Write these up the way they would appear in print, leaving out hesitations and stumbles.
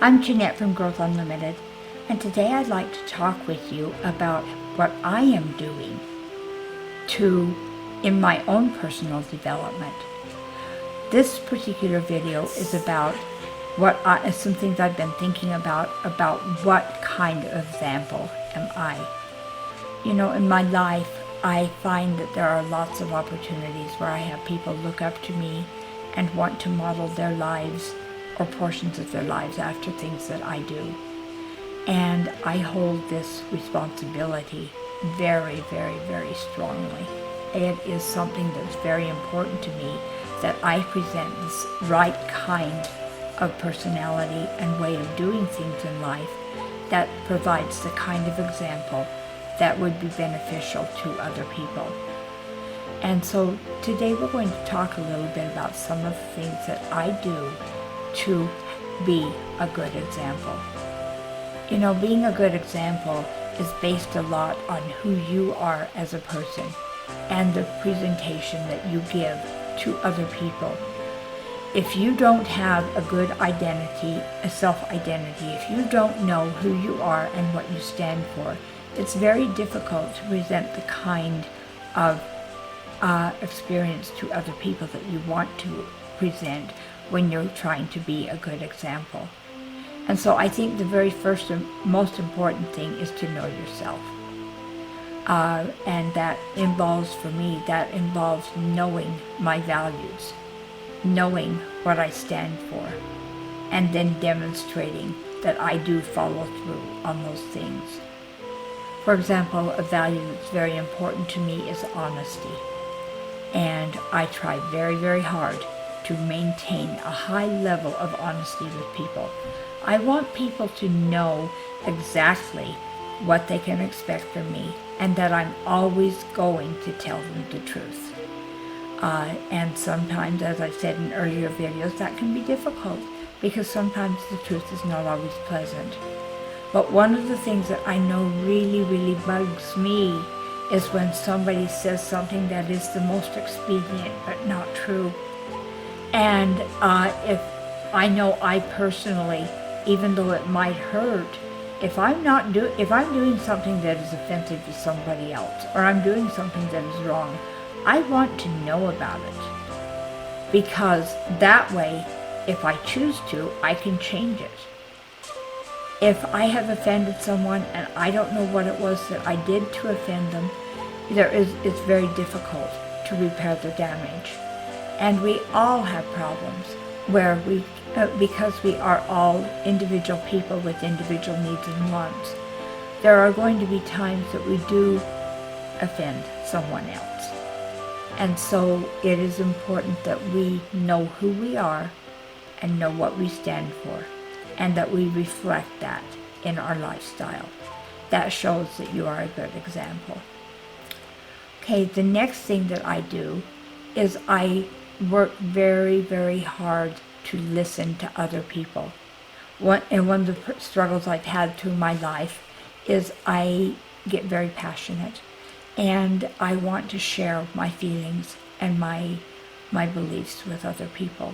I'm Jeanette from Growth Unlimited, and today I'd like to talk with you about what I am doing in my own personal development. This particular video is about some things I've been thinking about what kind of example am I. You know, in my life, I find that there are lots of opportunities where I have people look up to me and want to model their lives or portions of their lives after things that I do. And I hold this responsibility very, very, very strongly. It is something that's very important to me that I present this right kind of personality and way of doing things in life that provides the kind of example that would be beneficial to other people. And so today we're going to talk a little bit about some of the things that I do to be a good example. You know, being a good example is based a lot on who you are as a person and the presentation that you give to other people. If you don't have a good identity, a self-identity, if you don't know who you are and what you stand for, it's very difficult to present the kind of experience to other people that you want to present when you're trying to be a good example. And so I think the very first and most important thing is to know yourself. And that involves, for me, knowing my values, knowing what I stand for, and then demonstrating that I do follow through on those things. For example, a value that's very important to me is honesty. And I try very, very hard to maintain a high level of honesty with people. I want people to know exactly what they can expect from me and that I'm always going to tell them the truth. And sometimes, as I've said in earlier videos, that can be difficult because sometimes the truth is not always pleasant. But one of the things that I know really, really bugs me is when somebody says something that is the most expedient but not true. And if I know I personally, even though it might hurt, if I'm doing something that is offensive to somebody else, or I'm doing something that is wrong, I want to know about it. Because that way, if I choose to, I can change it. If I have offended someone and I don't know what it was that I did to offend them, it's very difficult to repair the damage. And we all have problems where because we are all individual people with individual needs and wants, there are going to be times that we do offend someone else. And so it is important that we know who we are and know what we stand for, and that we reflect that in our lifestyle. That shows that you are a good example. Okay, the next thing that I do is I work very, very hard to listen to other people. One of the struggles I've had through my life is I get very passionate and I want to share my feelings and my beliefs with other people.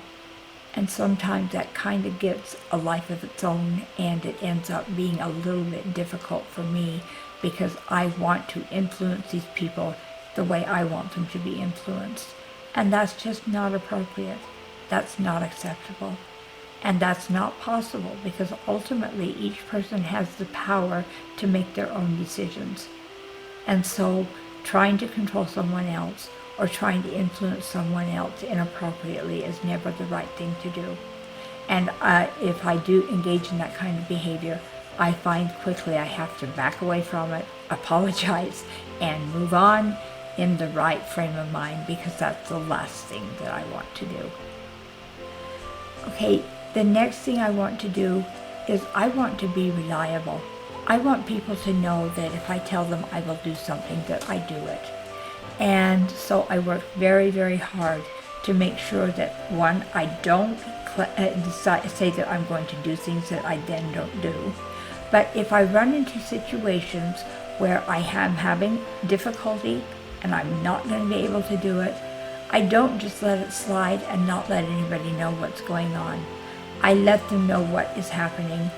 And sometimes that kind of gets a life of its own, and it ends up being a little bit difficult for me because I want to influence these people the way I want them to be influenced. And that's just not appropriate. That's not acceptable. And that's not possible because ultimately each person has the power to make their own decisions. And so trying to control someone else or trying to influence someone else inappropriately is never the right thing to do. And if I do engage in that kind of behavior, I find quickly I have to back away from it, apologize, and move on in the right frame of mind, because that's the last thing that I want to do. Okay, the next thing I want to do is I want to be reliable. I want people to know that if I tell them I will do something, that I do it. And so I work very, very hard to make sure that, one, I don't say that I'm going to do things that I then don't do. But if I run into situations where I am having difficulty and I'm not going to be able to do it, I don't just let it slide and not let anybody know what's going on. I let them know what is happening,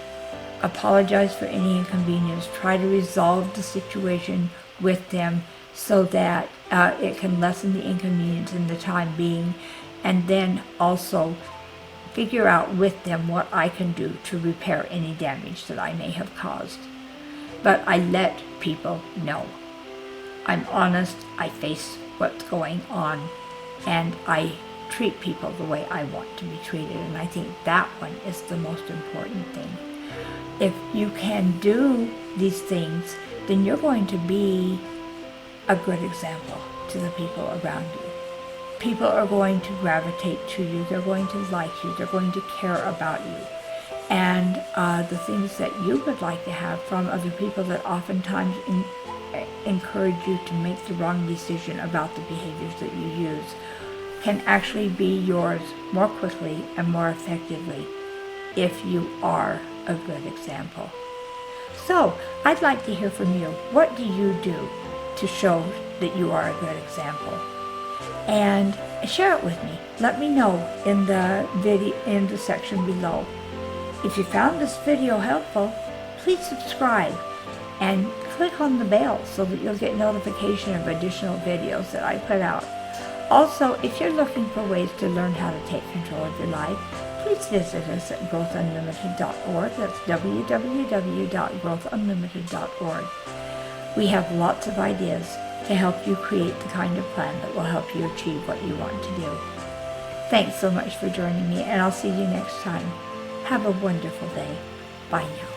apologize for any inconvenience, try to resolve the situation with them so that it can lessen the inconvenience in the time being, and then also figure out with them what I can do to repair any damage that I may have caused. But I let people know. I'm honest, I face what's going on, and I treat people the way I want to be treated, and I think that one is the most important thing. If you can do these things, then you're going to be a good example to the people around you. People are going to gravitate to you, they're going to like you, they're going to care about you. And the things that you would like to have from other people that oftentimes encourage you to make the wrong decision about the behaviors that you use can actually be yours more quickly and more effectively if you are a good example. So, I'd like to hear from you. What do you do to show that you are a good example? And share it with me. Let me know in the section below. If you found this video helpful, please subscribe and click on the bell so that you'll get notification of additional videos that I put out. Also, if you're looking for ways to learn how to take control of your life, please visit us at growthunlimited.org. That's www.growthunlimited.org. We have lots of ideas to help you create the kind of plan that will help you achieve what you want to do. Thanks so much for joining me, and I'll see you next time. Have a wonderful day. Bye now.